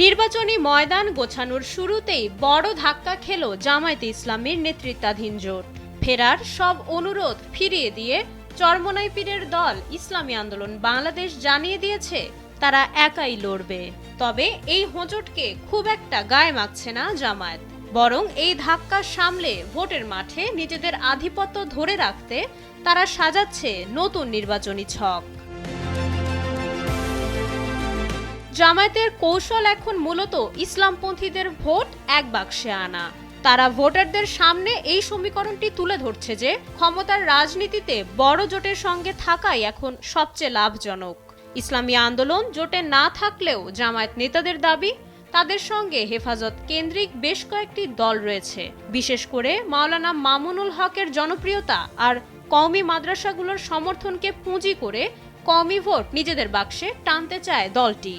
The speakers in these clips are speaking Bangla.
নির্বাচনী ময়দান গোছানোর শুরুতেই বড় ধাক্কা খেল জামায়াতে ইসলামীর নেতৃত্বাধীন জোট। ফেরার সব অনুরোধ ফিরিয়ে দিয়ে চরমোনাই পীরের দল ইসলামী আন্দোলন বাংলাদেশ জানিয়ে দিয়েছে তারা একাই লড়বে। তবে এই হোঁচটকে খুব একটা গায়ে মাখছে না জামায়াত, বরং এই ধাক্কা সামলে ভোটের মাঠে নিজেদের আধিপত্য ধরে রাখতে তারা সাজাচ্ছে নতুন নির্বাচনী ছক। জামায়াতের কৌশল এখন মূলত ইসলামপন্থীদের ভোট এক বাক্সে আনা। তারা ভোটারদের সামনে এই সমীকরণটি তুলে ধরছে যে ক্ষমতার রাজনীতিতে বড় জোটের সঙ্গে থাকাই এখন সবচেয়ে লাভজনক। ইসলামী আন্দোলন জোটে না থাকলেও জামায়াত নেতাদের দাবি তাদের সঙ্গে হেফাজত কেন্দ্রিক বেশ কয়েকটি দল রয়েছে। বিশেষ করে মাওলানা মামুনুল হকের জনপ্রিয়তা আর কওমি মাদ্রাসাগুলোর সমর্থনকে পুঁজি করে কওমি ভোট নিজেদের বাক্সে টানতে চায় দলটি।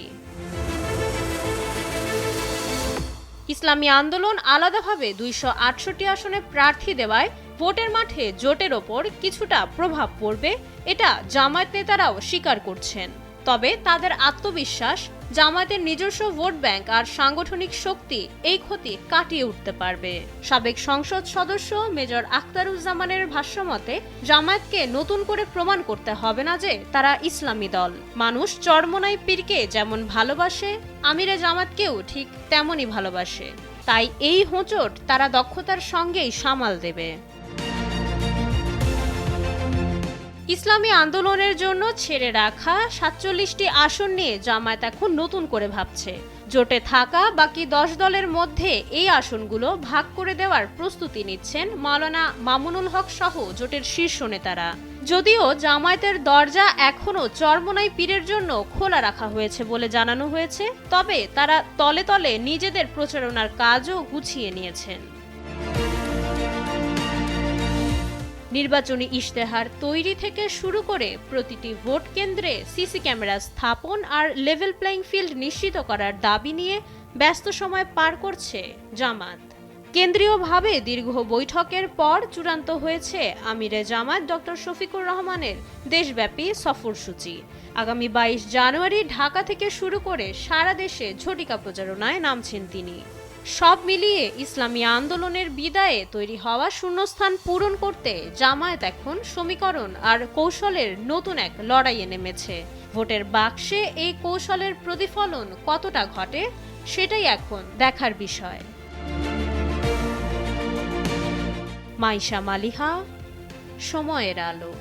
ইসলামী আন্দোলন আলাদাভাবে 268 আসনে প্রার্থী দেওয়ায় ভোটের মাঠে জোটের ওপর কিছুটা প্রভাব পড়বে, এটা জামায়াত নেতারাও স্বীকার করছেন। তবে তাদের আত্মবিশ্বাস জামায়াতের নিজস্ব ভোট ব্যাংক আর সাংগঠনিক শক্তি এই ক্ষতি কাটিয়ে উঠতে পারবে। সাবেক সংসদ সদস্য মেজর আখতারুজ্জামানের ভাষ্যমতে জামায়াতকে নতুন করে প্রমাণ করতে হবে না যে তারা ইসলামী দল। মানুষ চরমোনাই পীরকে যেমন ভালোবাসে, আমিরে জামাতকেও ঠিক তেমনই ভালোবাসে। তাই এই হোঁচট তারা দক্ষতার সঙ্গেই সামাল দেবে। ইসলামী আন্দোলনের জন্য ছেড়ে রাখা 47টি আসন নিয়ে জামায়াত এখন নতুন করে ভাবছে। জোটে থাকা বাকি 10 দলের মধ্যে এই আসনগুলো ভাগ করে দেওয়ার প্রস্তুতি নিচ্ছেন মাওলানা মামুনুল হক সহ জোটের শীর্ষ নেতারা। যদিও জামায়াতের দরজা এখনো চরমোনাই পীরের জন্য খোলা রাখা হয়েছে বলে জানানো হয়েছে, তবে তারা তলে তলে নিজেদের প্রচারণার কাজও গুছিয়ে নিয়েছেন। নির্বাচনী ইশতেহার তৈরি থেকে শুরু করে প্রতিটি ভোট কেন্দ্রে সিসি ক্যামেরা স্থাপন আর লেভেল প্লেইং ফিল্ড নিশ্চিত করার দাবি নিয়ে ব্যস্ত সময় পার করছে জামায়াত। কেন্দ্রীয়ভাবে দীর্ঘ বৈঠকের পর চূড়ান্ত হয়েছে আমিরে জামায়াত ডক্টর শফিকুর রহমানের দেশব্যাপী সফরসূচি। আগামী 22 জানুয়ারি ঢাকা থেকে শুরু করে সারা দেশে ঝটিকা প্রচারণায় নামছেন তিনি। সব মিলিয়ে ইসলামী আন্দোলনের বিদায়ে তৈরি হওয়া শূন্যস্থান পূরণ করতে জামায়াত এখন সমীকরণ আর কৌশলের নতুন এক লড়াইয়ে নেমেছে। ভোটের বাক্সে এই কৌশলের প্রতিফলন কতটা ঘটে সেটাই এখন দেখার বিষয়। মাইশা মালিহা, সময়ের আলো।